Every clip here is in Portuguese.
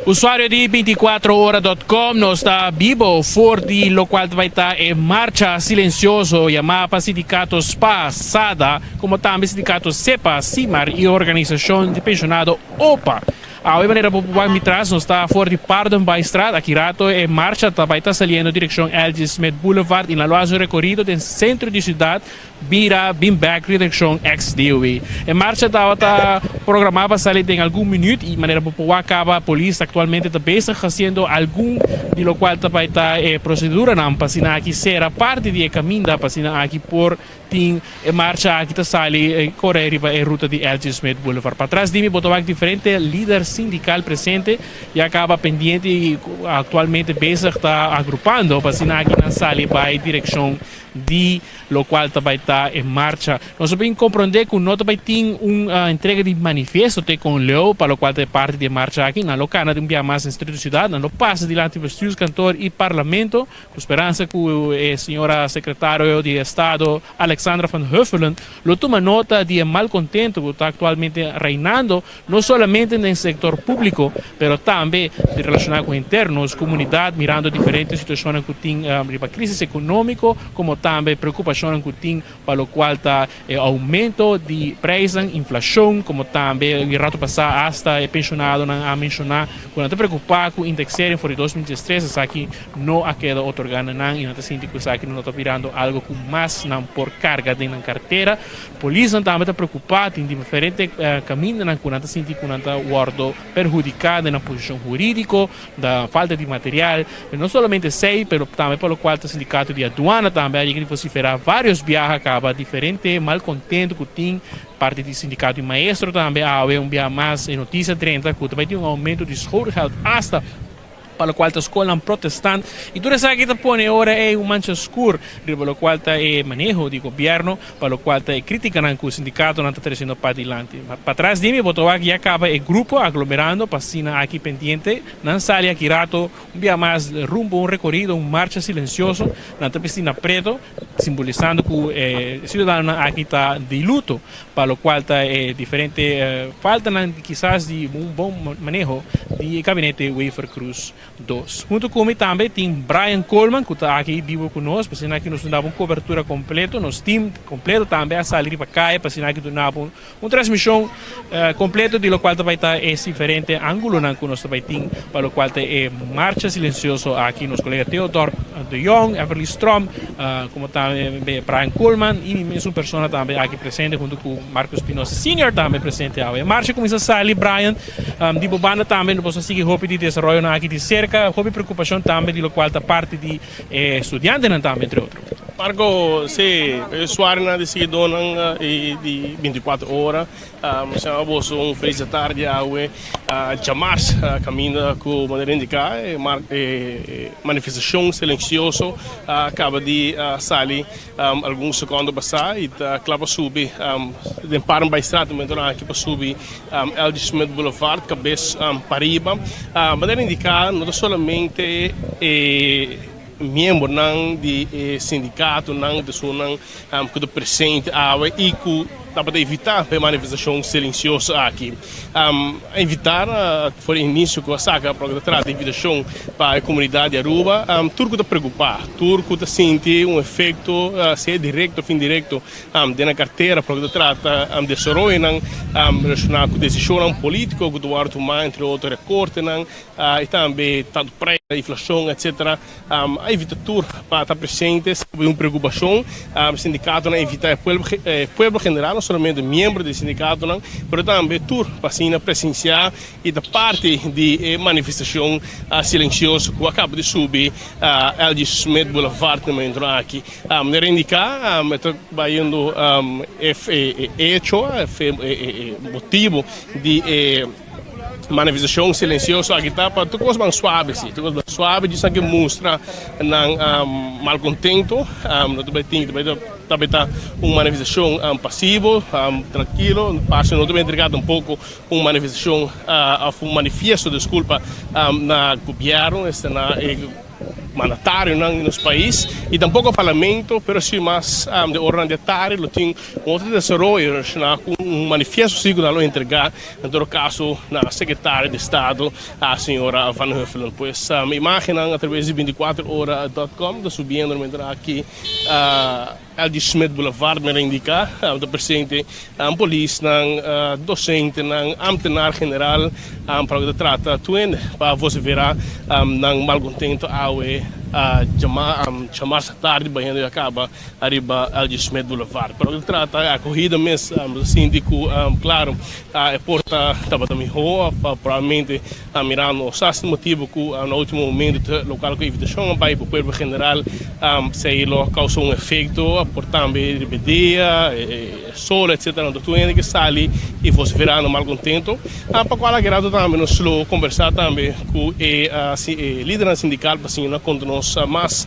Usuário de 24hora.com não está vivo fora de local vai estar em marcha silencioso chamado para sindicato SPA, SADA, como também sindicato CEPA, CIMAR e organização de pensionado OPA. A maneira popular mitras não está fora de Pardon by Estrada, aqui rato em marcha vai estar saliendo direção LG Smith Boulevard e na loja recorrido do centro de cidade vira Bimback direção ex-DOE. Em marcha está programada sair em algum minuto e maneira popular acaba a polícia atualmente está fazendo algum de lo qual vai estar procedura não para aqui será parte de caminho para aqui por em marcha aqui está sali correr a ruta de LG Smith Boulevard. Para trás de mim botou diferente líder sindical presente e acaba pendiente e atualmente está agrupando para aqui na sala vai direção de lo qual vai estar em marcha. Nós podemos compreender que nós vai ter uma entrega de manifesto com o Leo para o qual é parte de marcha aqui na locana de mais instituto cidade, não passa diante do estudos cantor e parlamento, com esperança que a senhora secretário de Estado Alexandra van Huffelen lo toma nota de malcontento que está atualmente reinando, não somente no setor público, mas também de relacionado com internos, comunidade, mirando diferentes situações que tem a crise econômica, como também preocupação que tem para o qual está aumento de preços, inflação, como também o rato passado hasta pensionado a mencionar, quando está preocupado com o indexar em 2013, aqui não há queda otorgada e não está sentindo que aqui não está virando algo com mais não por carga de na carteira. A polícia também está preocupada em diferentes caminhos quando está sentindo que não está guardo perjudicado na posição jurídica, da falta de material, não somente sei, mas também pelo qual o sindicato de aduana também que vociferar vários viajes acaba diferente, malcontento que tem parte do sindicato de maestro também há viaje mais notícia 30 que vai ter aumento de schoolgeld hasta para o qual a escola protestante e tudo isso aqui põe agora é mancha escura para o qual é manejo do governo para o qual é crítica que o sindicato não está trazendo para adiante. Para trás de mim, botou aqui acaba o grupo aglomerando para aqui pendiente, não sai aqui rato dia mais rumbo recorrido, marcha silencioso na piscina preto, simbolizando que o cidadão aqui está de luto, para o qual está diferente, falta quizás de bom manejo do gabinete Wafer Cruz 2. Junto comigo também tem Brian Coleman, que está aqui vivo conosco, para aqui nos dava uma cobertura completa, nosso time completo também a sair para cá, para aqui nos dava uma transmissão completa, de lo qual vai estar esse diferente ângulo que nós vai ter, para o qual é marcha silencioso aqui nos colegas Theodor de Jong, Everly Strom, como também Brian Coleman e mesmo pessoa também aqui presente, junto com Marcos Pinoza Senior também presente. A marcha começa a sair, Brian, de bobana também, nós vamos seguir hope de desenvolvimento aqui de cerca, houve preocupação também de lo qual da parte de estudantes também, entre outros. Marco, sim, o usuário na decisão de 24 horas, nós temos feliz tarde a chamar caminho com maneira indicar, manifestação silenciosa acaba de sair alguns segundos passar e clava subir de Pardon by Estrada, aqui para subir LG Smith Boulevard, cabeça para riba, maneira indicar não somente membro não de sindicato não de sua que presente e que dá para evitar a manifestação silenciosa aqui. Evitar, foi início com a saca para tratar de invitação para a comunidade de Aruba, turco está preocupado, turco está sentindo um efeito, se é direto ou indireto, na carteira para tratar de soroi, relacionado com decisão política, que o ar tomar, entre outros recortes, e também tanto preço, inflação, etc. Evita tudo para estar presente, se uma preocupação, o sindicato evita o povo general, não somente membro do sindicato, mas também tudo para presenciar e da parte de manifestação silenciosa que acaba de subir LG Smith Boulevard também aqui. Maneira indicar, vai indo motivo de manifestação silenciosa aqui está para tudo mais suave, sim, tudo mais suave, disso que mostra malcontento, também está uma manifestação passiva, tranquilo, passa não também entregado um pouco uma manifestação, um manifesto, desculpa, na governo, mandatário no nosso país e tampouco o parlamento, pero sim mais de ordenantário, tem outro desenvolvimento, um manifesto sigo da entregar, em todo caso, na secretária de Estado, a senhora Van Huffelen. Pois, imaginem através de 24horas.com, subindo aqui Eldis Smith Boulevard, me indica, o presidente, polícia, docente, ambtenaar-general, para o que trata, para você verá, malcontento chamar-se tarde, banhando e acaba arriba Eldis Smith Boulevard. Para o que trata, a corrida mesmo, síndico, claro, a porta estava também rua, provavelmente mirando o motivo que no último momento local com a invitação para o povo general se causou efeito, portanto, ribedia, sol, etc. Então, tu ainda que sali e você verá no malcontento. Para qual é grado também, nós conversar também com o líder sindical, para assim, quando nós mais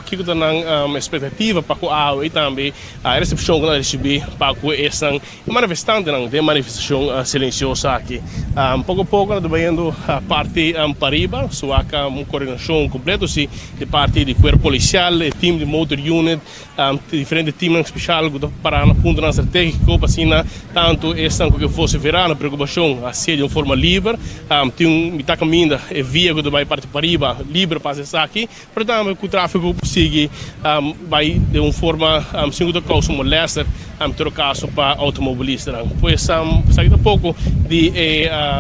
que está na expectativa para que a e também a recepção que nós recebemos para que essa manifestante de manifestação silenciosa aqui. Pouco a pouco, nós estamos vendo a parte Pariba, só há uma coordenação completa, de parte do corpo policial, time de motor unit, diferentes times especiais para na ponta estratégica, para assim, tanto essa que fosse verá na preocupação a ser de uma forma livre, tem muita caminho via que vai parte Pariba livre para acessar aqui, portanto, o tráfego segue vai de uma forma sem que causa molesta, em todo caso para automobilistas. Pois, sai um pouco de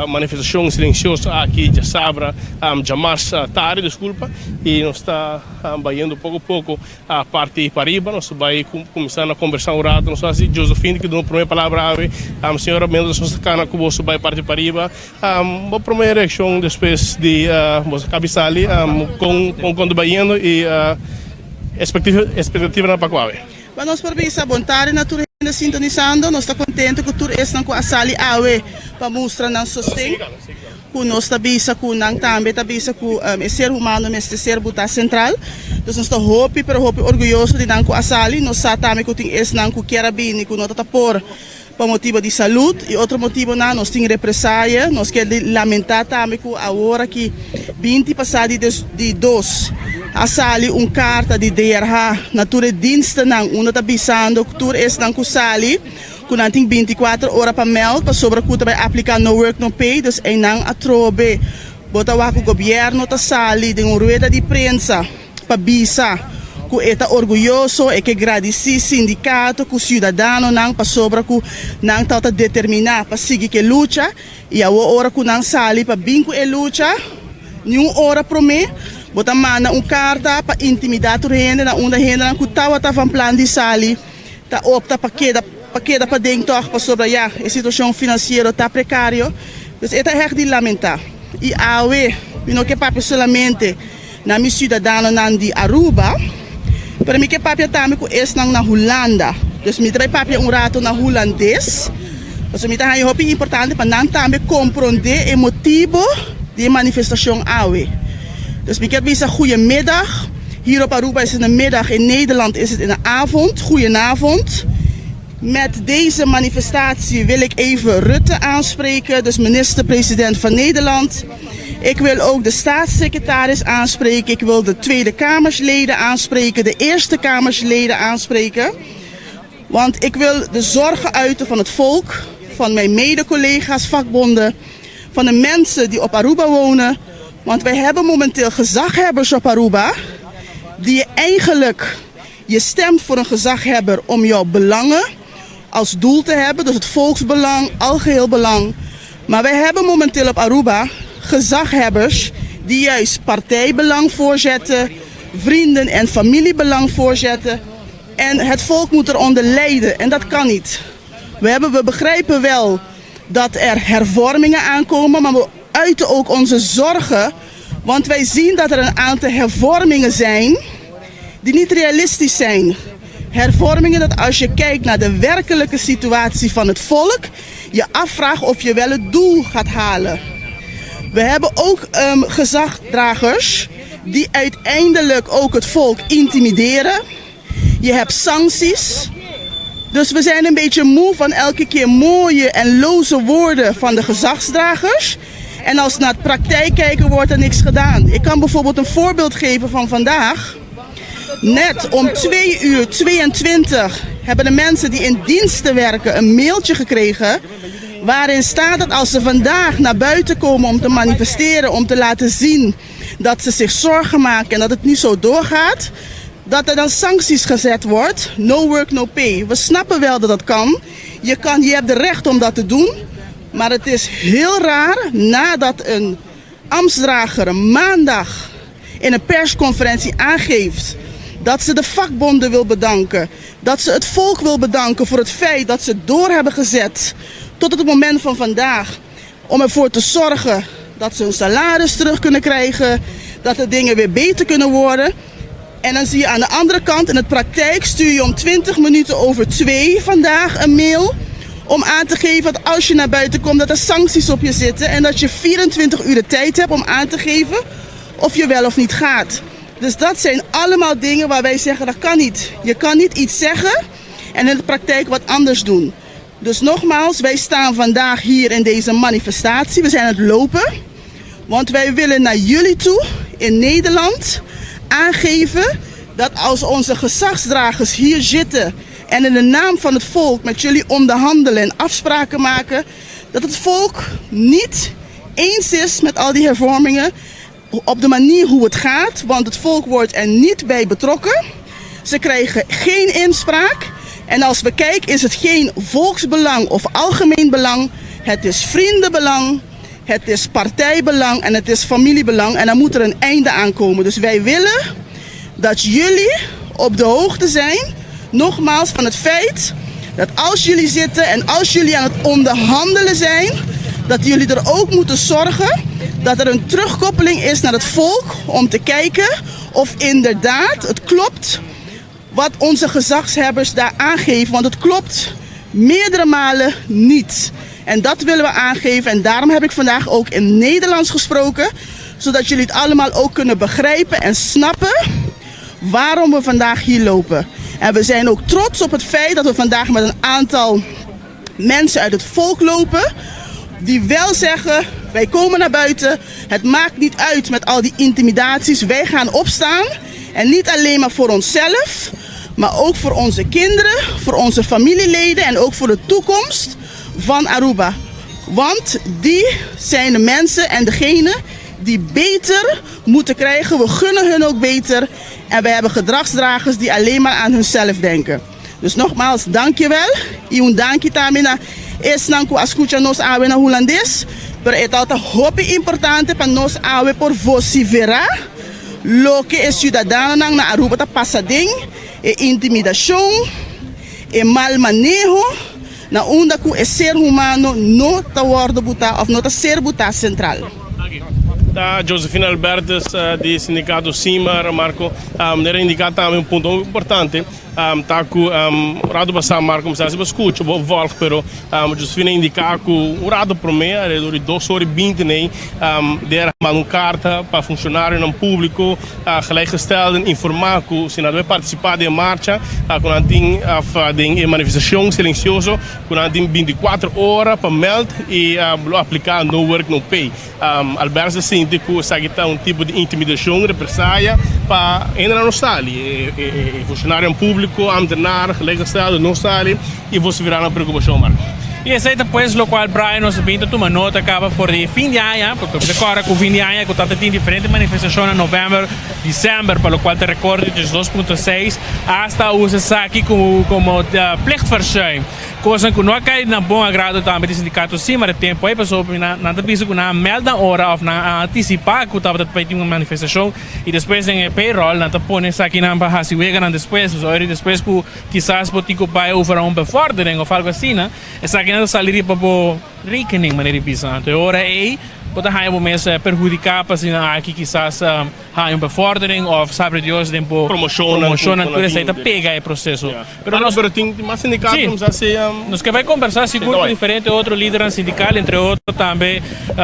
manifestação silenciosa aqui de Sabra, já mais tarde, desculpa, e nós está indo pouco a pouco a parte Pariba, nós vai começar a conversar um rato, nós assim, Josephine, que deu a primeira palavra, a senhora Mendes, nós está com você vai parte Pariba, a primeira reação depois de você cabeçali, com quando vai indo e expectativa na Pacuave. Mas nós podemos apontar na turma sintonizando, nós estamos contentes que tudo isso com a sali awe para mostrar não sustém. Que nós estamos com também estamos com o ser humano neste ser buta central. Então nós estamos orgulhosos de não com a sali, nós sabemos que tem esse não com carabine, que nós estamos por motivo de saúde e outro motivo nós temos represália, nós queremos lamentar também que a hora que 20 passado de 2 a sali carta de DRH na tua dienste nang una tabisando que tur es nang kusali kun anting 24 horas para meld para sobre que vai aplicar no work no pay dus ay nang atrobe bota wa ko gobyerno ta sali de rueda de prensa para bisa ku eta orgulhoso e que agradeci sindicato ku cidadano nang para sobre ku nang tauta determinar para seguir que luta e a hora ku nang sali para binco e luta nenhuma hora promê bota mana carta para intimidar o rende na onda rende na kutawa ta van plan de sali ta opta para para dentro para sobre a situação financeira tá precário dus eta echt de lamentar e awe não que papo solamente na mi cidadano nan di Aruba para mim que papo também com esse na Holanda dus mi trai papo rato na holandês dus mi tá hopi importante para nan também compreender o motivo de manifestação awe. Dus ik heb een goedemiddag. Hier op Aruba is het een middag, in Nederland is het in de avond. Goedenavond. Met deze manifestatie wil ik even Rutte aanspreken, dus minister-president van Nederland. Ik wil ook de staatssecretaris aanspreken. Ik wil de Tweede Kamersleden aanspreken, de Eerste Kamersleden aanspreken. Want ik wil de zorgen uiten van het volk, van mijn mede-collega's, vakbonden, van de mensen die op Aruba wonen. Want wij hebben momenteel gezaghebbers op Aruba die je eigenlijk, je stemt voor een gezaghebber om jouw belangen als doel te hebben. Dus het volksbelang, algeheel belang. Maar wij hebben momenteel op Aruba gezaghebbers die juist partijbelang voorzetten, vrienden- en familiebelang voorzetten. En het volk moet eronder lijden en dat kan niet. We begrijpen wel dat er hervormingen aankomen, maar we uiten ook onze zorgen, want wij zien dat er een aantal hervormingen zijn die niet realistisch zijn. Hervormingen dat als je kijkt naar de werkelijke situatie van het volk, je afvraagt of je wel het doel gaat halen. We hebben ook gezagdragers die uiteindelijk ook het volk intimideren. Je hebt sancties. Dus we zijn een beetje moe van elke keer mooie en loze woorden van de gezagsdragers. En als naar de praktijk kijken, wordt er niks gedaan. Ik kan bijvoorbeeld een voorbeeld geven van vandaag. Net om 2:22 hebben de mensen die in diensten werken een mailtje gekregen, waarin staat dat als ze vandaag naar buiten komen om te manifesteren, om te laten zien dat ze zich zorgen maken en dat het niet zo doorgaat, dat er dan sancties gezet wordt. No work, no pay. We snappen wel dat dat kan. Je hebt het recht om dat te doen. Maar het is heel raar nadat een ambtsdrager maandag in een persconferentie aangeeft dat ze de vakbonden wil bedanken. Dat ze het volk wil bedanken voor het feit dat ze door hebben gezet tot het moment van vandaag. Om ervoor te zorgen dat ze hun salaris terug kunnen krijgen. Dat de dingen weer beter kunnen worden. En dan zie je aan de andere kant in de praktijk stuur je om 2:20 vandaag een mail. Om aan te geven dat als je naar buiten komt dat er sancties op je zitten. En dat je 24 uur de tijd hebt om aan te geven of je wel of niet gaat. Dus dat zijn allemaal dingen waar wij zeggen dat kan niet. Je kan niet iets zeggen en in de praktijk wat anders doen. Dus nogmaals, wij staan vandaag hier in deze manifestatie. We zijn aan het lopen. Want wij willen naar jullie toe in Nederland aangeven dat als onze gezagsdragers hier zitten en in de naam van het volk met jullie onderhandelen en afspraken maken, dat het volk niet eens is met al die hervormingen op de manier hoe het gaat, want het volk wordt er niet bij betrokken. Ze krijgen geen inspraak en als we kijken is het geen volksbelang of algemeen belang, het is vriendenbelang, het is partijbelang en het is familiebelang en dan moet er een einde aankomen. Dus wij willen dat jullie op de hoogte zijn, nogmaals, van het feit dat als jullie zitten en als jullie aan het onderhandelen zijn, dat jullie er ook moeten zorgen dat er een terugkoppeling is naar het volk om te kijken of inderdaad het klopt wat onze gezagshebbers daar aangeven. Want het klopt meerdere malen niet. En dat willen we aangeven en daarom heb ik vandaag ook in Nederlands gesproken, zodat jullie het allemaal ook kunnen begrijpen en snappen waarom we vandaag hier lopen. En we zijn ook trots op het feit dat we vandaag met een aantal mensen uit het volk lopen die wel zeggen, wij komen naar buiten, het maakt niet uit met al die intimidaties, wij gaan opstaan. En niet alleen maar voor onszelf, maar ook voor onze kinderen, voor onze familieleden en ook voor de toekomst van Aruba. Want die zijn de mensen en degenen die beter moeten krijgen. We gunnen hun ook beter. En we hebben gedragsdragers die alleen maar aan hunzelf denken. Dus nogmaals, dankjewel. Iun danki tamina. Es nanku ascucha nos awe na Holandês. Pero é alta hope importante para nos awe por vociferar. Lo que é cidadano na Aruba tá passadinho. É intimidação. É mal manejo. Na onda que é ser humano não tá worden buta of não tá ser buta central. Da Josefina Albertes di sindicato SIMAR, Marco, era indicato também um ponto importante. Taku rado passar Marco, mas se você escuta, vou voltar, pero Josefina indica que o rado por mim é de 2:20 nem der uma carta para funcionário no público, gelijkgestelde informar que se não vai participar da marcha, quando tem a manifestação silenciosa, quando tem 24 horas para meld e aplicar no work no pay. Alberto sente que está um tipo de intimidação, represália para ainda não está ali, funcionário público, ambtenaar, gelijkgestelde, não está ali e você virar uma preocupação, Marco. Y es pues lo cual Brian nos pinta tu nota acaba por el fin de año, porque recuerda que el fin de año que tiene diferentes manifestaciones en noviembre, diciembre, por lo cual te recuerdo que es 2.6 hasta usa aquí como plichtverzuim. Cosa que no cae en buen agrado también el sindicato sí, pero el tiempo ahí pasó nada piso que nada melda hora o nada anticipar que estaba para una manifestación y después en el payroll nada pones aquí nada para así llegan después, después que quizás botico para over un bevordering o algo así, ¿no? Es aquí nada salir para rekening meneer Bizanto. Ahora aí pode haver momentos perjudicar para aqui quizás há bevordering of sabe Deus tempo promoção tudo isso aí tá pega o processo. Pero nós tem mais sindicatos assim nós que vai conversar seguro diferente outro líder sindical entre outros também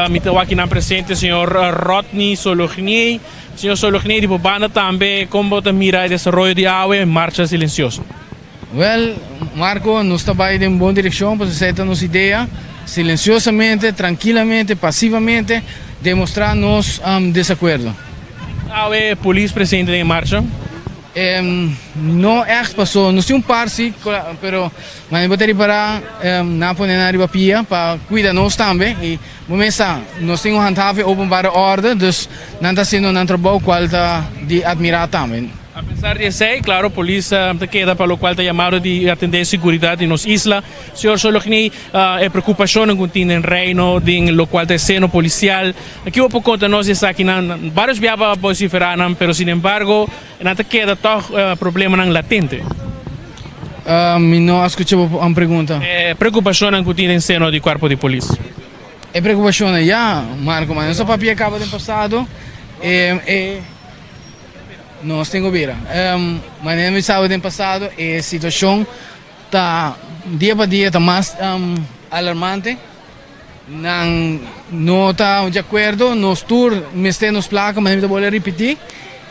me aqui na presente senhor Rodney Sologny. Senhor Sologny de banda também como te mira o desenvolvimento de AWE marcha silencioso. Well, Marco, nós trabalhamos em boa direção, para acertar nossa ideia. silenciosamente, tranquilamente, pasivamente, demostrar nos desacuerdo. AWE police presente em marcha? Não echt passou, não sei par sim, pero mas vou ter para na poner na riba pia para cuidar nós também e começar nós temos handhaven openbare orde, dus não está sendo um trabalho qual está de admirar também. Apesar de ser, claro, a polícia queda para o qual está chamado de atender segurança em nossa isla. Senhor Sologni, é preocupação que tem no reino, do qual está sendo policial. Aqui por conta nós está aqui, vários viavam vociferar, mas, sin embargo, não queda toch problema latente. Não escutei uma pergunta. É preocupação que tem no seno do corpo de polícia. É preocupação, já, Marco, mas nosso papel acaba de passado. Nós temos que ver. Mas no sábado passado, a situação está dia para dia está mais alarmante. Não está de acordo. Nós tour, nos placa, mas não vou repetir.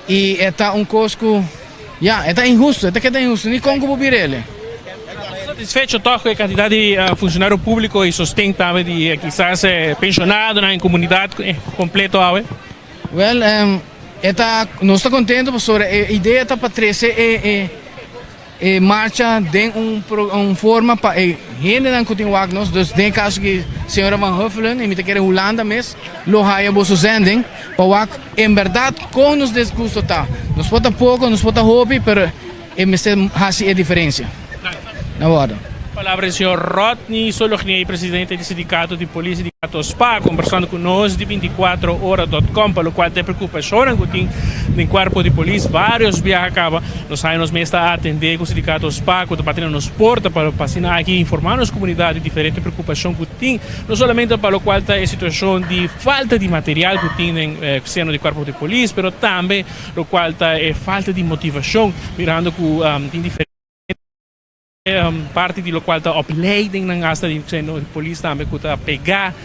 E está cosco, está injusto. Está injusto. Nem como cobrir ele. Satisfecho com a quantidade de funcionário público e sustento de quizás pensionado na comunidade completo? Well, não está contente sobre a ideia da Patrícia e marcha de forma para gente não continuar nós, dus den caso que a senhora Van Huffelen e me quer Holanda mes lo haya boso zending para em verdade com nos desgosto tá nos pode pouco nos pode hobby pero é diferença na hora. Palavra do senhor Rodney Sologni, presidente do Sindicato de Polícia de SPA, conversando conosco de 24horas.com, pelo qual tem preocupação que tem no corpo de polícia. Vários viajes acabam, nós saímos mesmo a atender com o Sindicato SPA, que está batendo nos portas para passar aqui, informar as comunidades diferentes preocupação que tem, não somente para o qual está a situação de falta de material que tem no seno do corpo de polícia, mas também o qual está a falta de motivação, mirando que tem diferentes parte do qual está opleiding ng asta de polícia também que está pegar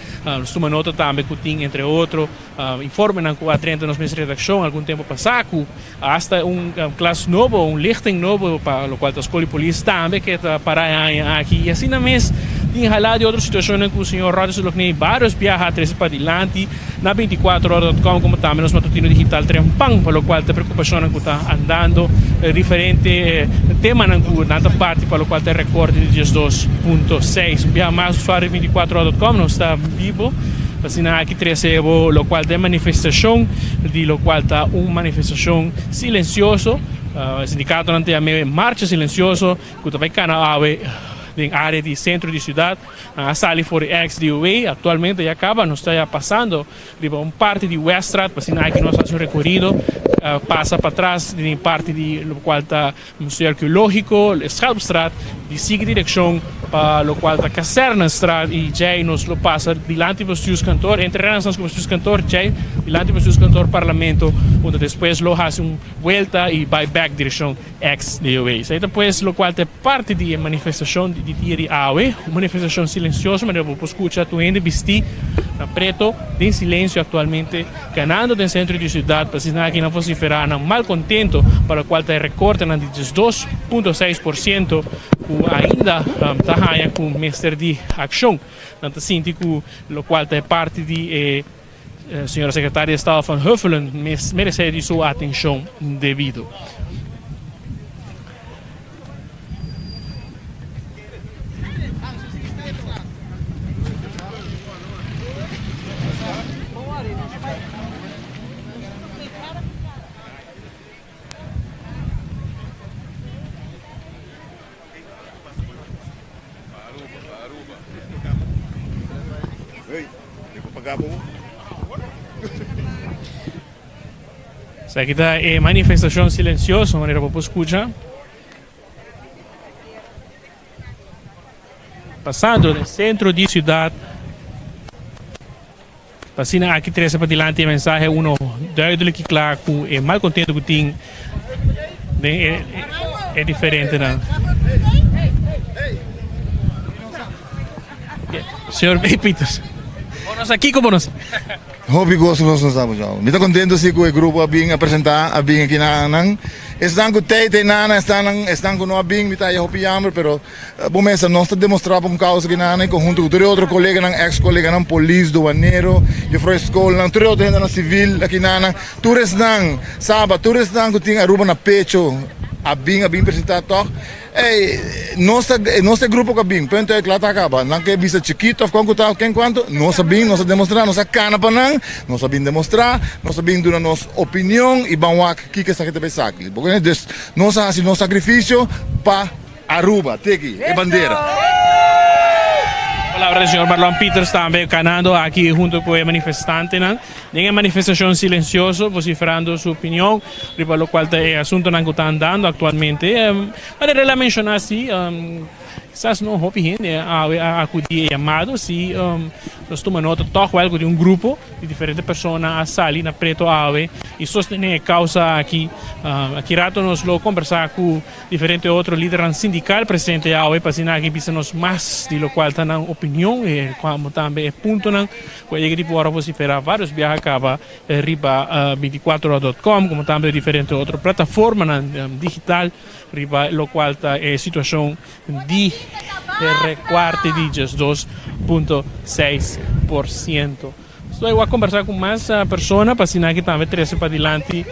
uma nota também que tem entre outros informe na que atrenta nos meus redação algum tempo passado hasta classe novo lichting novo para o qual a escola de polícia também que está para aqui e assim mesmo tem halado de outras situações que o senhor Rodney Sologni vários viajes para adiante na 24horas.com como também nos matutino digital trempang para o qual está preocupação que está andando diferente tema na parte para o qual tem recorde de 2.6. Via mais usuário 24horas.com não está vivo. Assim aqui recebo o qual tem manifestação, de lo qual está manifestação silencioso. O sindicato não tem a marcha silencioso que vai canal em área de centro de cidade, a sala for ex-DOA, atualmente já acaba, não está passando, parte de Weststraat, assim aqui nós fazemos um recorrido, passa para trás, em parte de lo qual está o Museu Arqueológico, Schelpstraat, de sigue direção para o qual está Kasernenstraat e já nos lo passa diante do seus cantor, entre relações com o seus cantor, já diante do seus cantor parlamento, onde depois lo faz volta e vai back direção ex-DOA. Então, depois, lo qual é parte de manifestação de dia de AWE, uma manifestação silenciosa, mas eu vou escutar tu ainda vestir na preto, em silêncio atualmente, ganhando no centro de cidade, para ensinar que não vociferar, não mal contento, para o qual está recorte de 2.6%, que ainda está com o mestre de ação, tanto assim que o qual é parte de senhora secretária de Estado Van Huffelen, merece de sua atenção devido. Essa aqui é manifestação silenciosa, maneira para escutar. Passando no centro de cidade, passando aqui três para diante a mensagem duidelijk e claro que é mal contente que tem, é diferente não. Senhor Peters, nós aqui como nós. Hobby gosto nós não sabemos já. Me está contente se o grupo a bem apresentar a bem aqui na Anang. Estão com tete nana, estão com nós bem, me está aí hobby jammer, pero bom mesmo nós está demonstrando um causa aqui na Anang conjunto com três outros colegas, ex-colegas, não polícia, doaneiro, eu fui escola, não três outros na civil aqui na Anang. Todos não, sabe, todos não que tem aruba na pecho, a bem apresentado toch. Nosso grupo que bem, pronto é claro acaba. Não quer vista chiquito, quem quanto, nós sabemos demonstrar, nós cana para nós sabemos demonstrar, nós sabemos dar nossa opinião e vamos aqui que está aqui também saque. Porque nós fazemos nosso sacrifício para Aruba, teki, e bandeira. Palavra do senhor Marlon Peters também canando aqui junto com o manifestante. Nenhuma manifestação silenciosa, vociferando sua opinião, para o qual é assunto que está andando atualmente. Para ela mencionar assim, quizás não houve gente a acudir chamado, se nós tomamos nota algo de grupo de diferentes pessoas a sair na Preto Ave e sostener a causa aqui. Aqui rato nós vamos conversar com diferentes outros líderes sindicais presentes Ave para ensinar que precisamos mais de lo qual está na opinião e como também é ponto não. Com a equipe agora vociferar vários viajes acaba riba 24horas.com como também diferentes outras plataformas digital riba lo qual está a situação de recorte de 2,6%. Estou a conversar com mais pessoas para ensinar que também trazer para adiante.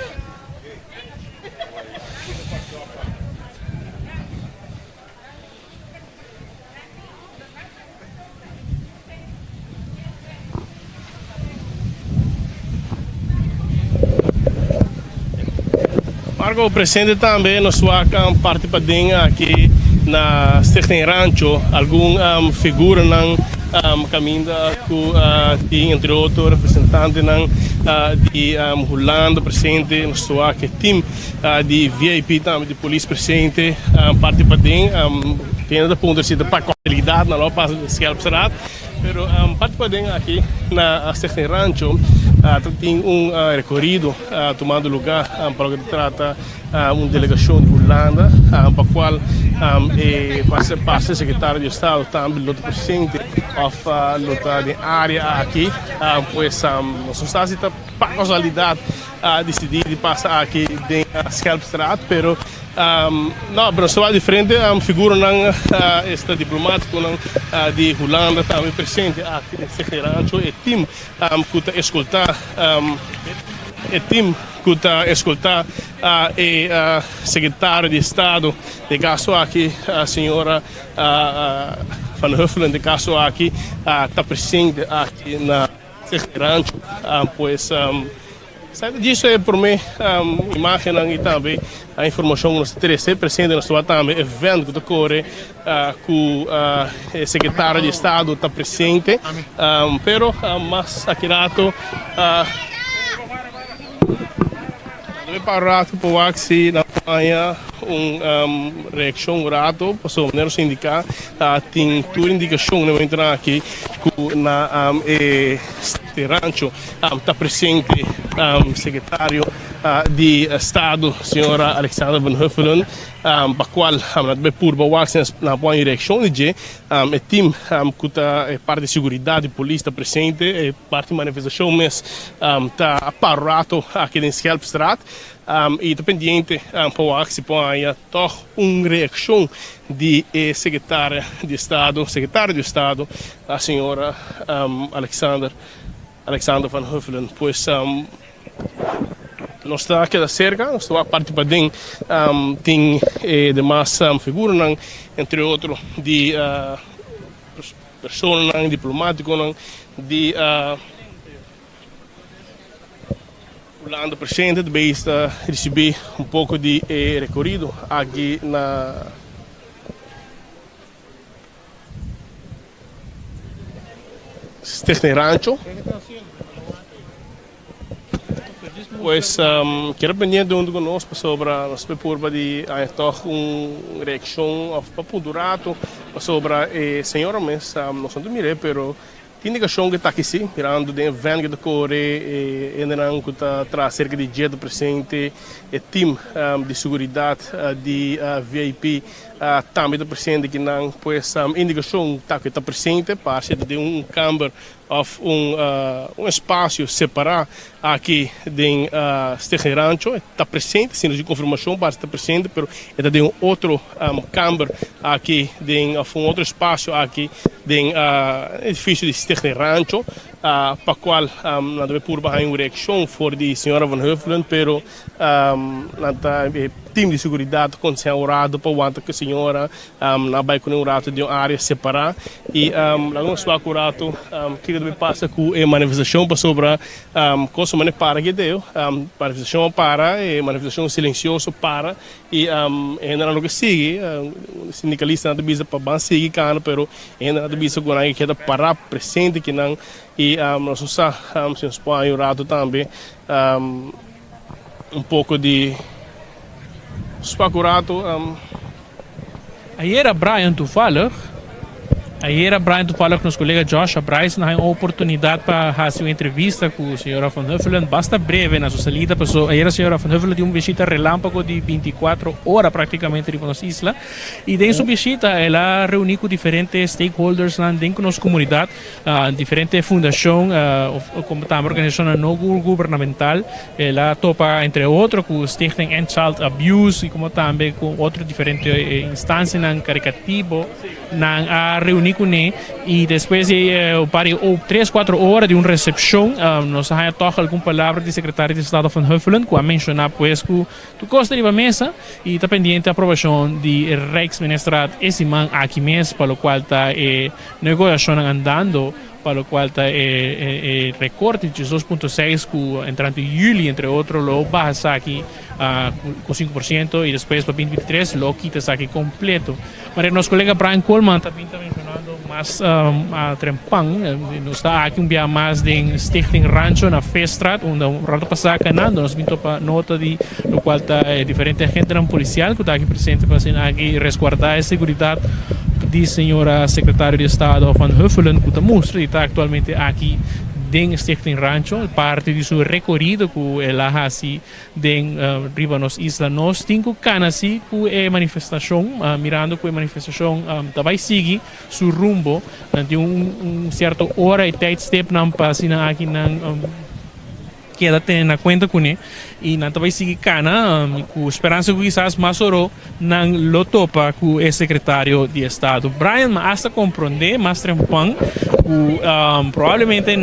Marco, o presidente também na sua parte para aqui na Stichting Rancho, alguma figura não caminha com entre outros representantes de Holanda presente na sua time de VIP também de polícia presente parte para tem da ponto de para qualidade na loja de Schelpstraat, pero parte para aqui na Stichting Rancho tem recorrido tomando lugar para o que trata uma delegação de Holanda, para a qual passa secretário de Estado também o presidente de área aqui, pois nós estamos para casualidade decidir de passar aqui em Schelpstraat, pero não só diferente figura não esta diplomático não de Holanda também presente aqui nesse rancho e time que está escutar e secretário de Estado de caso aqui a senhora Van Huffelen de caso aqui está presente aqui na rancho, pois sabe disso é por mim imagem e também a informação que nós temos presente na sua também evento que ocorre com o secretário de Estado está presente, pero mas aqui rato para rato para que na manhã reação rato passou o sindicato tem toda indicação no entrar aqui na rancho está presente secretário de Estado senhora Alexander Van Huffelen para qual na purba wax na boa direção de o time que está parte de segurança polícia presente parte de manifestação mas está para rato aqui em Schelpstraat e dependente para que se ponha toch uma reação de secretário de Estado a senhora Alexander Van Huffelen, pois nós está aqui da cerca, nós está a parte para dentro tem demais figuras, entre outros de pessoas diplomáticos de Holanda presente, também está receber pouco de recorrido aqui na Stichting Rancho. Pois quero aprender de onde conosco sobre as pessoas de toch uma reação para o rato sobre a senhora mas nós não mirei, pero indicação que está aqui sim, mirando de evento que decorre e ainda não está traz cerca de dia do presente e time de segurança de VIP também está presente que não pois indicação que está presente parte de câmara of espaço separado aqui em Stichting Rancho. Está presente, sim, de confirmação, para estar presente, mas está de outro câmara aqui, de outro espaço aqui, de edifício de Stichting Rancho, para o qual nós devemos pôr uma reação for de senhora Van Huffelen, pero time de segurança considerado para o que a senhora vai com um rato de uma área separada e nós vamos curato que deve passar com a manifestação para sobre coisa mané para que deu manifestação para manifestação silenciosa para e ainda não que sigue sindicalista não devia para bem seguir cana pero ainda não devia que queda para presente que não e nós usamos se nos põe um rato também pouco de spacurato. Ayer Brian toevallig. Nosso colega Josh Bryce na oportunidade para fazer uma entrevista com a senhora Van Huffelen. Basta breve na sua salida. Ayer a senhora Van Huffelen deu uma visita relâmpago de 24 horas praticamente na nossa isla. E em sua visita ela reuniu com diferentes stakeholders dentro da nossa comunidade, diferentes fundações, como também organizações não governamental. Ela topa, entre outros, com o Stichting End Child Abuse e como também com outras diferentes instâncias caritativas na reunião com ele e depois para 3-4 horas de uma recepção nós temos alguma palavra do secretário de Estado Van Huffelen que a mencionar pues que tu costa de mesa e está pendente a aprovação de Rijksministraat esse man aqui mesmo para o qual está negociação andando para o qual está recorte de 2.6 que entrante em julho entre outros lo baja aqui com 5% e depois para 2023 lo quita aqui completo. Mas nosso colega Brian Coleman também está mencionando mais a Trempang, nós está aqui dia mais de Stichting Rancho na Festrat, onde rato passado canando, nós vimos para nota de o qual está diferente agente policial que está aqui presente para aqui resguardar a segurança de senhora secretária de Estado Van Huffelen que mostra e está atualmente aqui dentro Stichting Rancho, parte de seu recorrido que ela faz dentro riba nos isla nós cinco canasi com a manifestação mirando que a manifestação vai seguir seu rumbo de certo hora e tijd step não passa aqui na queda tendo na conta com ele e não vai seguir cana com esperança que quizás mais oro não lo topa com o secretário de Estado Brian hasta compreender mais trempang provavelmente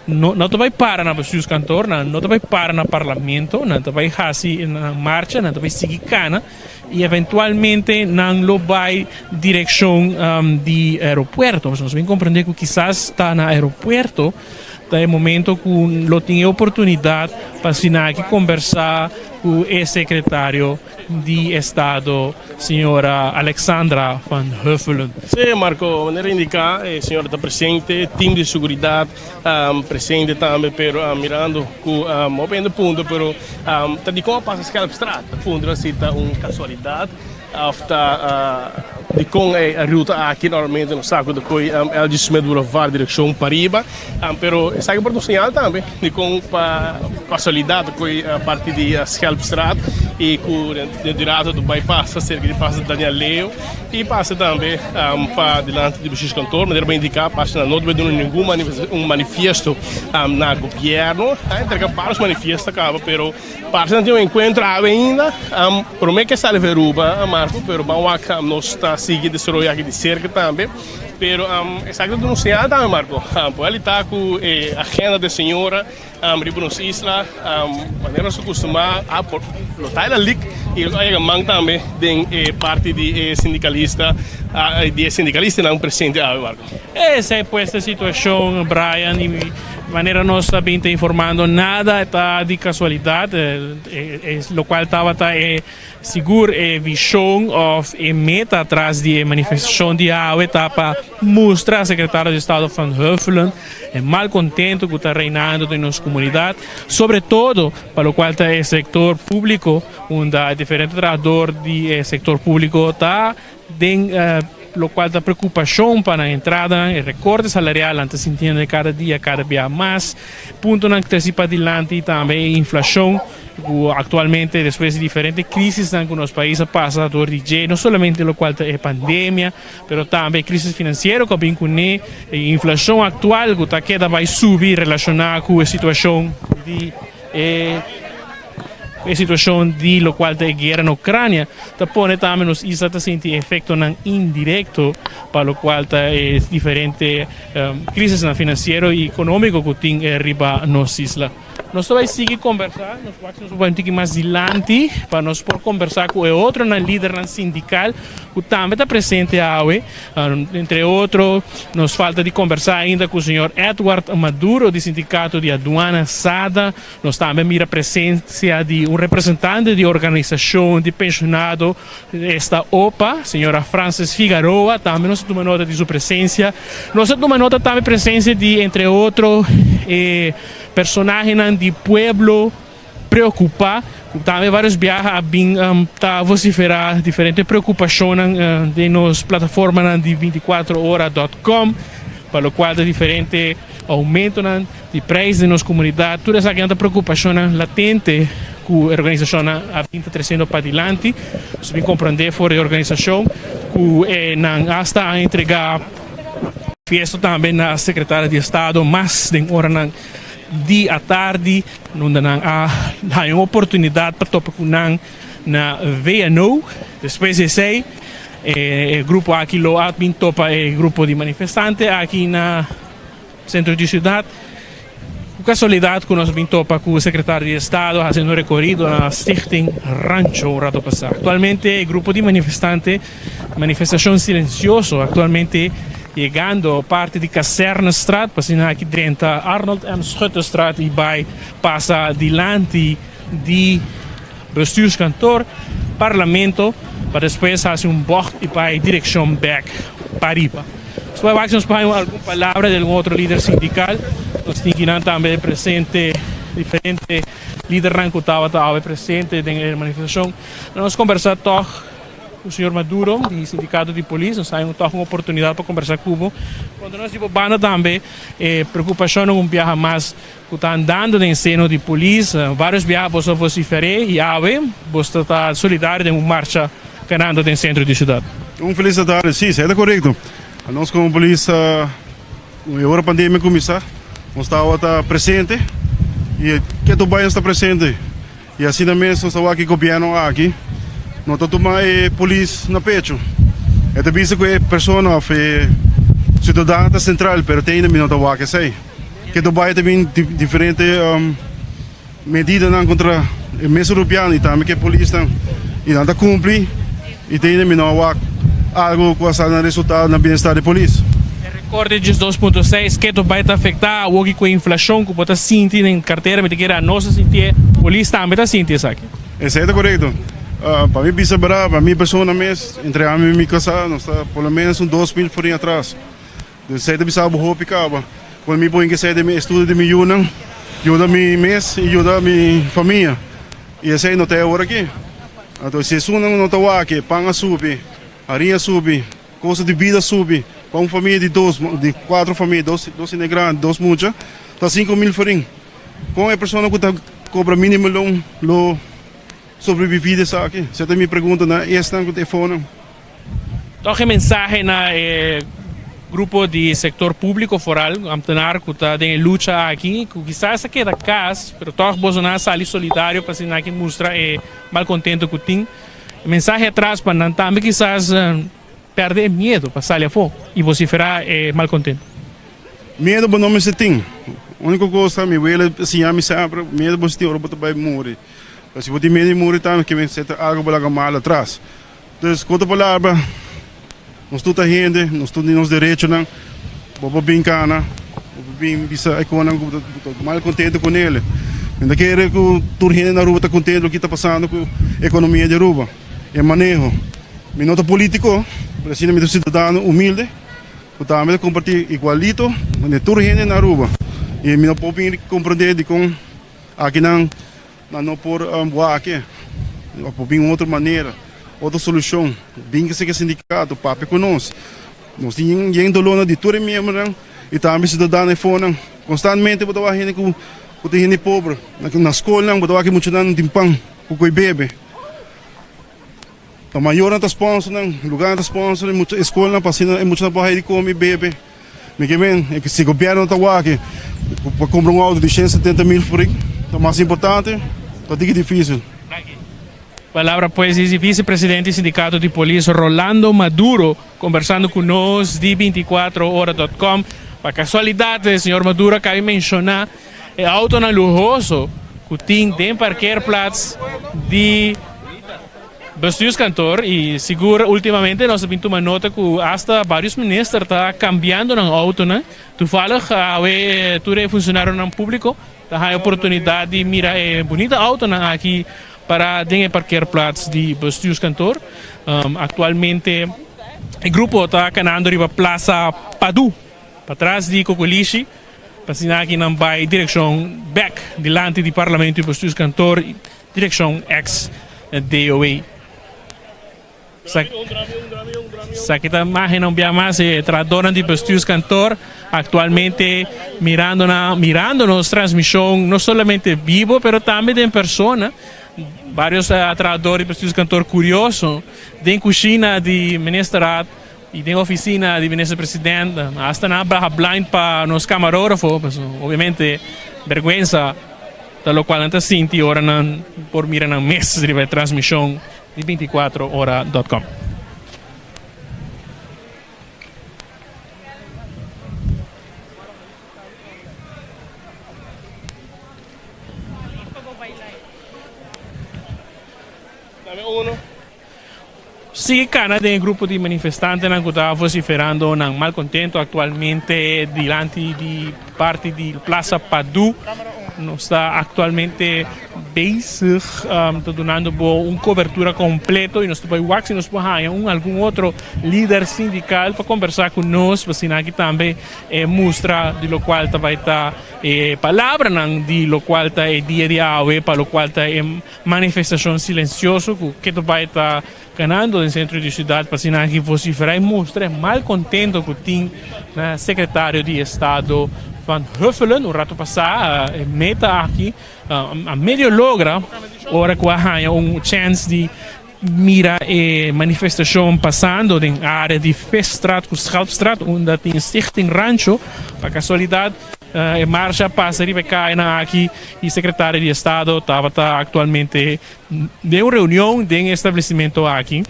não vai parar na seus cantor não vai parar no parlamento não vai fazer na marcha não vai seguir cana e eventualmente não lo vai direção de aeroporto nós vamos compreender que quizás está no aeroporto é momento que eu tinha oportunidade para aqui conversar com o secretário de Estado, senhora Alexandra Van Huffelen. Sim, Marco, maneira indicar, a senhora está presente, time de segurança presente também, pero mirando com movendo ponto, pero tá de como passa a estrada, fundo não cita casualidade. De com a ruta aqui normalmente no saco de coi Elgin Smith Boulevard direção Pariba, pero essa é para sinal também de com para casualidade coi a parte de Schelpstraat e com de direto do bypass cerca de passa Daniel Leo e passa também para delante do Buxis Cantor, mas bem indicar passa na não deve nenhum manifesto na governo, entrega para os manifestos acaba, pero passa não encontro ainda, promete que está Veruba Marco, pero vamos a nós está seguindo esse aqui de cerca também, pero essa aqui denunciar também Marco, ele está com a agenda da senhora riba nos isla, maneira se costuma a lotar a lic e aí mang também de parte de sindicalista não presente Marco. Essa é pues a situação Brian e maneira nós também está informando nada está de casualidade o qual estava seguro visão ou meta atrás de manifestação de AUE para mostrar a secretária de Estado Van Huffelen mal contento que está reinando em nossa comunidade, sobretudo para o qual está o setor público, onde diferente trabalhador do setor público está lo qual da preocupação para a entrada e recorte salarial antes sentindo cada dia mais ponto na que se para adiante também inflação Actualmente, después de diferentes crisis que los países pasan por no solamente lo cual es pandemia, pero también crisis financiera, que viene con la inflación actual, que va a subir relacionada con la situación de lo cual de guerra en Ucrania, te pone también los islas a sentir efecto indirecto, para lo cual es diferente crisis financiero y económico que tiene arriba nos islas. Nós vamos seguir conversar, nós vamos um pouquinho mais adiante para nós poder conversar com o outro líder sindical que também está presente hoje. Entre outros, nos falta de conversar ainda com o senhor Edward Maduro, do Sindicato de Aduana SADA. Nós também mira a presença de representante de organização de pensionado esta OPA, senhora Frances Figueroa, também nós tomamos nota de sua presença. Nós tomamos nota também da presença de, entre outros, personajes de pueblo preocupar, também vários viajes a vociferar diferentes preocupações de nas plataformas de 24horas.com, para o qual diferente aumento de preços de nossa comunidade, toda essa preocupação latente que a organização está trazendo para adiante. Nós vamos compreender fora da organização que está a entregar isso também na secretária de Estado, mas de hora à tarde, onde há uma oportunidade para topar com na VNO, depois de sei, o grupo aqui lo admin topa o grupo de manifestantes aqui na centro de cidade. Com casualidade que nós vim topa com o secretário de Estado fazendo recorrido na Stichting Rancho o rato passado. Atualmente o grupo de manifestantes, manifestação silenciosa, atualmente chegando parte de Kasernenstraat, passando aqui dentro Arnold M. Schutterstraat e vai passar adiante de bestuurskantoor, parlamento, para depois fazer bocht e vai direção back para Ripa. Depois vamos para alguma palavra de algum outro líder sindical. Nós temos também presente diferentes líderes que estavam presentes na manifestação. Nós conversar o senhor Maduro, do Sindicato de Polícia, nós temos uma oportunidade para conversar com ele. Quando nós temos também preocupação com viagem mais que está andando no ensino de polícia, vários viagens você vociferar e você está solidário em uma marcha ganhando no centro da cidade. Felicidade, sim, é correto. Nós como polícia, a hora pandemia começar, nós estamos presente e que tu vai estar presente. E assim também nós estamos aqui com o governo aqui. Não estou tomando polícia na pecho. É também isso que é pessoa, cidadã central, mas tem ainda não estou aqui sei. Que tu vai também diferentes medidas contra a mesa europeia e também que a polícia e não cumpre e tem ainda não algo que vai dar resultado no bem-estar da polícia. Recorde de 2.6 que tu vai afetar o que a inflação que pode sentir em carteira, mas que a nossa sentir, a polícia também está sentindo isso aqui. Isso é correto. Para mim, para mim, pessoa mesmo, entre a mim e minha casa, nós estamos pelo menos 2.000 por atrás. Eu sei que eu vou ficar. Quando eu ponho que sair de estudo de minha ajuda minha mês e ajuda minha família. E esse aí não tem hora aqui. Então, se isso não está aqui, pão sube, farinha sube, custo de vida sube. Para uma família de 4 famílias, 2 integrantes, 2 muitas, está 5.000 farinha. Com a pessoa que cobra mínimo lo sobreviver dessa aqui. Você me pergunta na esta com o telefone. Toque mensagem na grupo de sector público foral, amtenar que está em luta aqui, que quizás aqui da casa, mas toque Bolsonaro sali solidário para sinal que mostra mal contento que tem. Mensagem atrás para não também quizás perder medo para sair a fogo e vociferar mal contento. Medo não me se tem. A única coisa que me vê assim a me sempre medo você tem hora para vai morrer. Se você tem medo de morrer também que você tem algo para mal atrás. Então, quanto palavra nós tudo gente, nós tudo nos direitos não, vamos brincar não, vamos bem bisa econômico mal contente com ele. Ainda quer que o turista na rua está contente com o que está passando com a economia de rua. É manejo. Minuto político, precisamente cidadão humilde, que também compartilhar igualito, mas toda gente na rua. E não pode compreender de como aqui não por aqui, pode outra maneira, outra solução. Bem que seja sindicato, papo conosco. Nós temos dolor de tudo mesmo, e também cidadão é fora. Constantemente, eu estou gente com Puti hindi pobre. Na school lang, bato aki mucho ng timpang. Kukoy bebe. Ta mayor na ta sponsor ng lugar na ta sponsor mucho escola na pasina mucho na pahay di komi bebe. Megemen, é que se governo ta waki. Para comprar um auto de 170.000 por aí. Tá mais importante, tá difícil. Palabra pues es vicepresidente sindicato de polícia Rolando Maduro conversando conosco de 24horas.com. Para casualidade, senhor Maduro cabe mencionar é auto na lujoso que tem parkeerplaats de bestuurskantoor e seguro ultimamente nós temos uma nota que hasta vários ministros está cambiando ng auto na. Toevallig tudo funcionário ng público tá a oportunidade de mirar bonita auto na aqui para den parkeerplaats de bestuurskantoor. Actualmente o grupo está canando riba Plaza Padu, para trás de Cocolixi, para aqui não vai direção back delante do Parlamento e bestuurskantoor, direção ex DOA. Sa kita imagen não via mais tradora de bestuurskantoor actualmente mirando nos transmissão não somente vivo, pero também em persona. Vários tradutores de bestuurskantoor curioso den cozinha de ministerado e den oficina de ministro-presidente hasta na blind para nos camarógrafos, obviamente vergüenza da lo qual não sinti ora por mirar na mesa de transmissão de 24horas.com. Sigue Canadá em grupo de manifestantes que está vociferando ng malcontento actualmente diante de parte de Plaza Padu. Está actualmente bezig donando cobertura completa e nós estamos waxing nós algum outro líder sindical para conversar conosco, para aqui também mostra de lo qual vai estar palavra de lo qual está dia de hoje, para lo qual está manifestação silenciosa que vai estar ganhando no centro da cidade, para aqui vociferar e mostrar mal contento que tem secretário de Estado Van Huffelen, um rato passado, meta aqui, a meio logra, ora que há chance de mirar a manifestação passando na área de Veststraat, Schoutstraat, onde tem Stichting Rancho, para casualidade, a marcha passa e cai aqui e o secretário de Estado estava atualmente em uma reunião de estabelecimento aqui.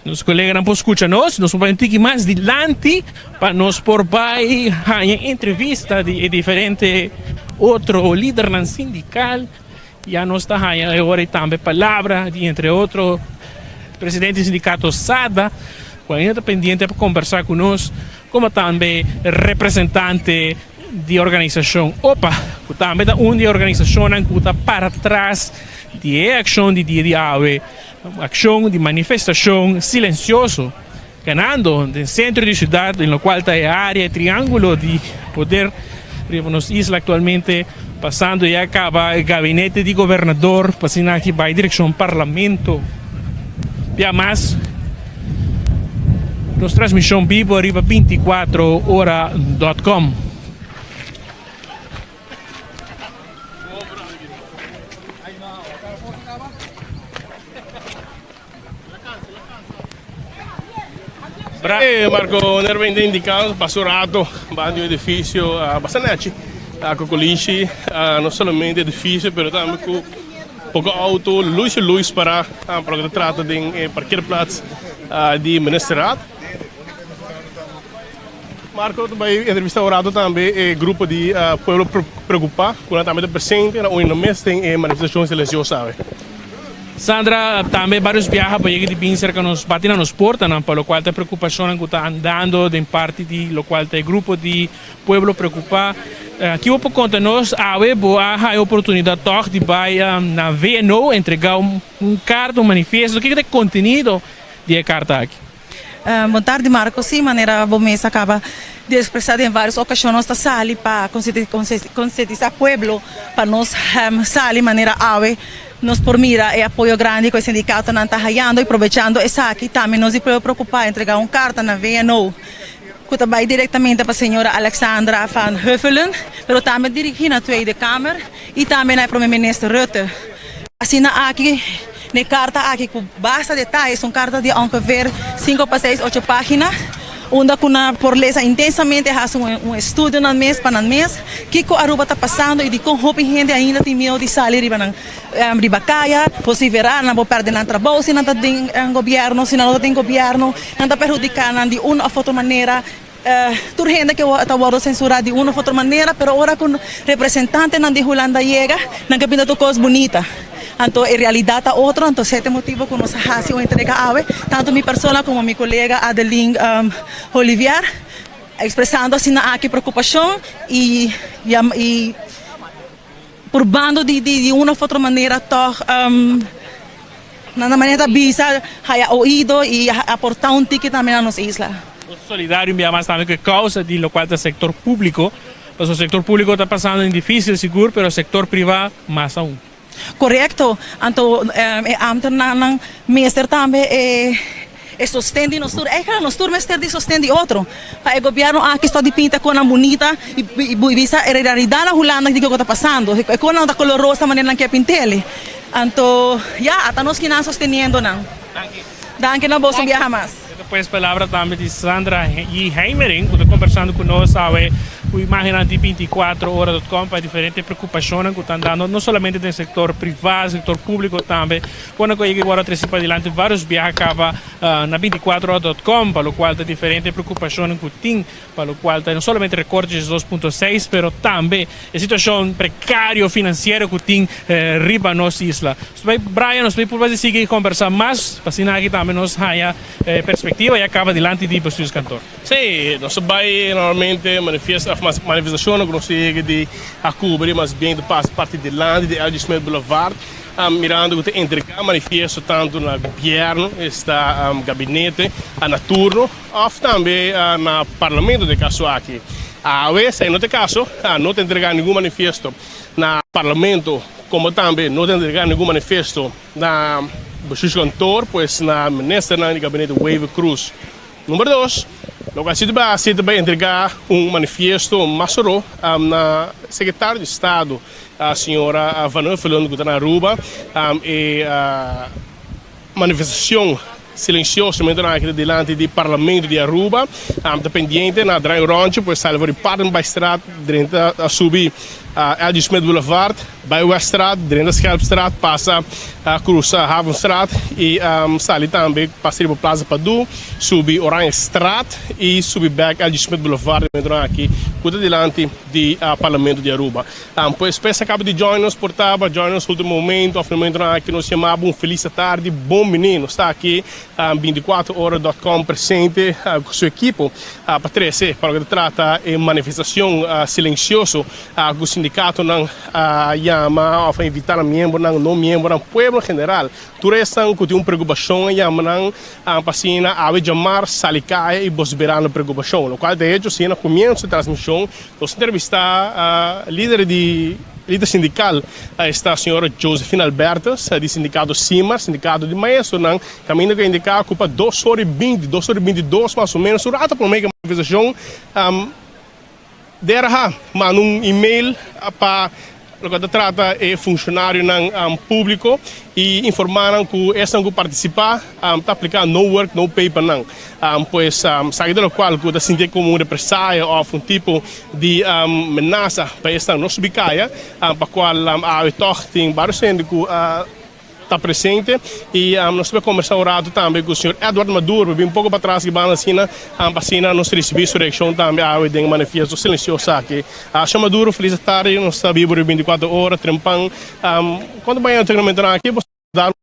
Nos colegas não escutam nós vamos ter mais adiante para nos por vai em entrevista de diferente outro líder sindical já nos está agora também palavra de entre outro presidente do sindicato SADA que ainda está pendiente para conversar conosco, como também representante de organização OPA, que também é uma organização que está para trás de ação de dia de hoje, ação de manifestação silencioso, ganhando no centro da cidade, no qual está a área triângulo de poder, nos isla atualmente, passando e acaba o gabinete de governador, passando aqui vai direção parlamento, e mais, nos transmissão vivo arriba 24horas.com. Marco, nervamente indicado, passou rato, vai no edifício, bastante a Cocolixi, não somente edifício, mas também com pouco auto, luz para que trata de parkeerplaats de ministerado. Marco, vai entrevistar o rato também o grupo de Pueblo Preocupar, que também está presente, onde no mês tem manifestação silenciosa. Sandra, também vários viajes para chegar de bem cerca nos batem nos portas, para o qual tem preocupação que está andando de parte de lo qual tem grupo de Pueblo Preocupar. Aqui eu conta nós a oportunidade de vai na VNO entregar carta, manifesto, o que é conteúdo de carta aqui? Boa tarde, Marco. Sim, maneira bom mês acaba de expresar em várias ocasiões nossa sali para conscientizar o pueblo, para nós salir de maneira ave, nos por mira e apoio grande que o sindicato não está raiando e aproveitando essa aqui também nos preocupar entregar uma carta na VNO que vai diretamente para a senhora Alexandra van Huffelen, mas também dirigir na Tweede Kamer e também para o primeiro-ministro Rutte. Assim, aqui, na carta aqui, com basta detalhes, uma carta de ongeveer 5 para 6, 8 páginas, onde por ler intensamente faz estudo no mês para no mês, que a Aruba está passando e de como a gente ainda tem medo de sair de Bacaia, você verá, não vou perder o trabalho, se não tem governo, se não tem governo, não está prejudicando de uma ou outra maneira. Toda gente que está censurada de uma ou outra maneira, mas agora com representante de Holanda chega, não é pinta coisa bonita. Então, em realidade, outro, então, esse motivo que nós fazemos entrega ave, tanto minha pessoa como minha colega Adeline Olivier, expressando assim aqui preocupação e por bando de uma ou outra maneira, na maneira de visa, haya ouído e aportar ticket também na nossa isla. Solidário envia mais também que causa de lo qual do setor público, mas o setor público está passando em difícil, seguro, mas o setor privado mais aún. Correcto. Então, o ministro também sustenta nos tur, nos tur mestre de sustenta outro. O governo aqui está de pinta com a bonita e visa a realidade na Holanda que está passando. Com a colorosa maneira que é pintele. Então, até nós que não sustentando não. Danke, não vou viajar mais. Depois palavra também de Sandra e Heimering, que está conversando conosco, sabe, o Imaginante 24horas.com para diferentes preocupações que estão dando, não somente no setor privado, setor público também. Quando eu agora para adiante, vários viajes acabam na 24horas.com, para o qual tem diferentes preocupações que tem, para o qual tem não somente recortes 2.6, mas também a situação precária financeira que tem riba nossa isla. Brian, nós vamos seguir conversar mais, para assim aqui também nos haya perspectiva e acaba diante de vocês cantor. Sim, nós vai normalmente manifestações que nós de a cobrir, mas bem de parte de land de Elgin Smith Boulevard, mirando que entregar manifesto tanto no governo, está gabinete, na turno, ou também no parlamento de caso aqui. A vez, em outro caso, não te entregar nenhum manifesto no parlamento, como também não te entregar nenhum manifesto na Buscus Cantor, pois na ministra do gabinete Wave Cruz. Número 2, logo assim vai entregar manifesto Massoro na secretária de Estado, a senhora Van Huffelen, que está na Aruba, e a manifestação silenciosa aqui delante do Parlamento de Aruba, dependente na Dry Ranch, pois salvo de parte da estrada, dentro a subir Elgin Smith Boulevard, by Weststraat, dentro da Schelpstraat, passa a cruzar Havenstraat e sai também passa para Plaza Padu, subir Orange Straat e subir back Elgin Smith Boulevard, dentro aqui, cuida delante do Parlamento de Aruba. Pois peça acaba de join-nos, portava, join-nos no último momento, aqui nos chamava feliz tarde, bom menino, está aqui 24horas.com presente com sua equipe para trazer para o que trata de manifestação silenciosa com o sindicato não chama para invitar membros não membros do povo general. Todos estão com uma preocupação chama não para a chamar salicai e bosberando preocupação. O qual de hecho no começo da transmissão nós entrevistar líder sindical está a senhora Josefina Albertas, do sindicato CIMAR, sindicato de maestro, caminho que indica ocupa 2 horas e 22 mais ou menos, surata por meio que a manifestação dera manda e-mail para o que trata é funcionário público e informaram que essa que participar está aplicando no work, no pay para não. Pois saída do qual que está como um represália ou um tipo de ameaça para esta nossa bicaia, para qual a tem vários síndicos está presente e nós vamos conversar também com o senhor Eduardo Maduro, um pouco para trás que vai assim, nós recebemos a reação também a um manifesto silencioso aqui. Senhor Maduro, feliz tarde, nós estamos vivos 24 horas, trempão. Quando vai entrar aqui, você dar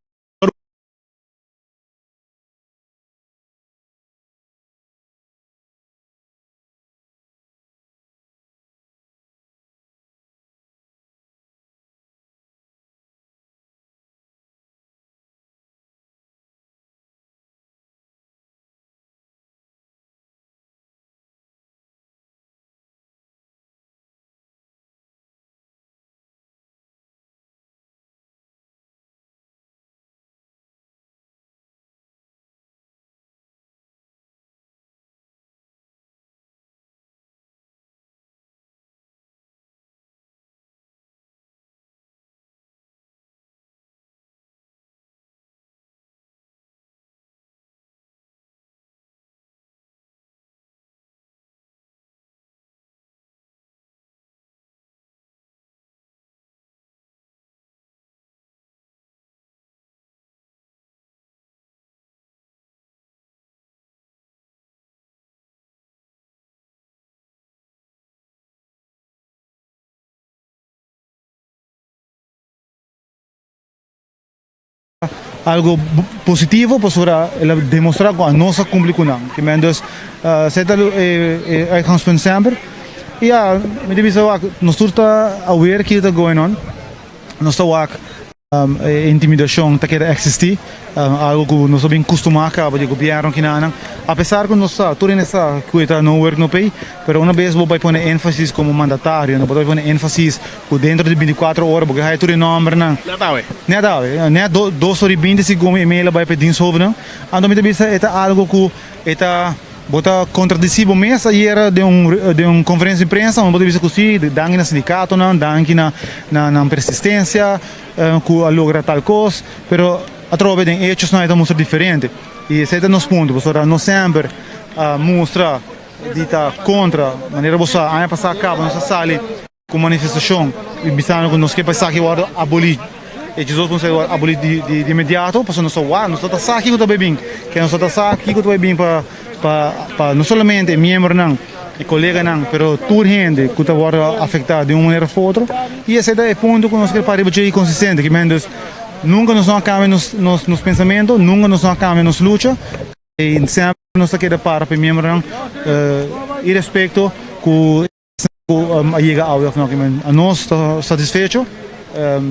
algo positivo para demonstrar que nós cumprimos. Que menos seta uitgangspunt sempre. Ja, met die ook nós está aware que está going on. Nós está intimidação tá quer existir, algo que nós bem acostumado a de governo que não. Apesar que nós tudo nessa coisa não work no país, pero uma vez vou pôr ênfase como mandatário, não vou pôr ênfase que dentro de 24 horas, porque aí tudo número não. Nada, né? 2 horas 20 como e-mail vai pedir sobre não. Ando me disse é algo que é bota contradicivo mesmo era de conferência de imprensa onde você disse que dangue na sindicato não dangue na persistência que logra tal coisa pero através de hechos não é muito diferente e se é nos pontos você não sempre mostra dita contra maneira você ano passado acaba nossa sala com manifestação e bisano que nós que passar que agora abolir e Jesus consegue abolir de imediato porque nós está aqui que está bem que nós está aqui que está bem para não somente membros não e colegas não, pero toda gente que está afetada de uma maneira ou outra e esse é o ponto que nós queremos para ser consistente que menos nunca nos acabamos nos pensamentos nunca nos acabamos nos luta e sempre nós queremos para membros não e respeito que chega ao final que nós está satisfeito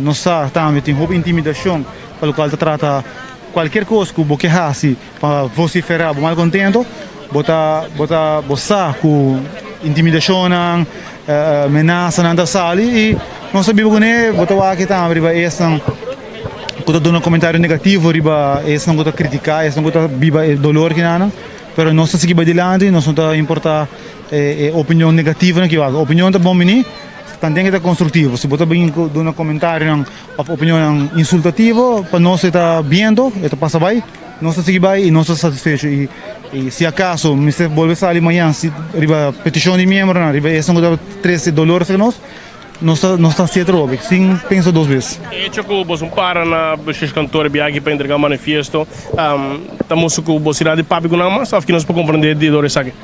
nós também tem intimidação pelo qual trata qualquer coisa que você haja para vociferar mal contento, botar com intimidação, ameaça na sala e nós sabemos que botar aqui também essa quando dá um comentário negativo riba essa não gosta criticar essa não gosta viva dolor que nada, pero nós seguimos adiante nós não importa opinião negativa que vai opinião tá bom menino também é construtivo. Se você bem dar um comentário, uma opinião insultativa, para nós está vendo, está passa bem, nós seguimos bem e nós estamos satisfeitos. E se acaso, me se volver sair amanhã, se riba petição de membro, riba essa não 13 dolores que nós está se atrove, sim penso 2 vezes. É que você para na vocês cantor viagem para entregar manifesto, estamos com você lá de papo com nós, só que nós para compreender de dores aqui.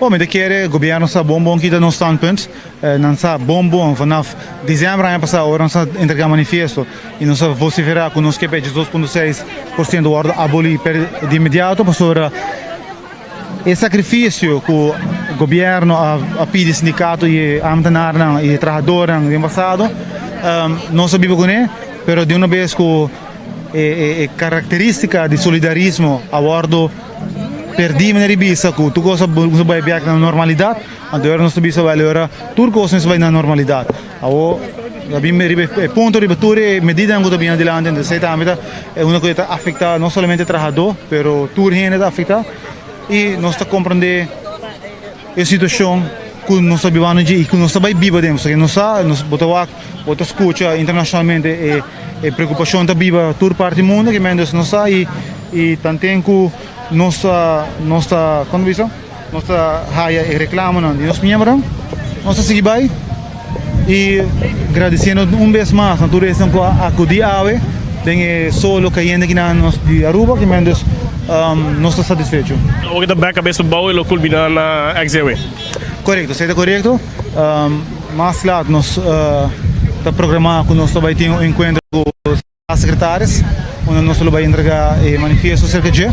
Bom, mas o governo está bom que está no standpunt, não está bom, vanaf dezembro ano passado, agora nós entregar manifesto e nós vociferar que nós queremos 2,6% do ordem abolir de imediato, para esse sacrifício que o governo a pede sindicato e amtenar e trabalhador no passado, nós sabemos que é, mas de uma vez que é característica de solidarismo a bordo perdi na ribisa que tu cosa vai viajar na normalidade, agora nós bisa vai agora tudo coisa vai na normalidade. Ao abbiamo ponto di battere medida que também adiante, então sei também é uma coisa que afeta não somente o trabalhador, pero tudo gente afeta e nós está compreender a situação que nós sabemos e que nós vai viver dentro, que nós bota escuta internacionalmente e preocupação da viva toda parte do mundo que menos nós e também que nossa condição, nossa raia e reclamo de nós membros, nós seguimos bem e agradecendo vez mais a toda essa acudir ave, tem solo que ainda que nós de Aruba que menos nós está satisfeito. O que está cabeça boa e lo culmina na XW. Correto, seja correto. Mais lá nós está programado que nós vai ter encontro com os secretários, onde nós vai entregar manifesto cerca de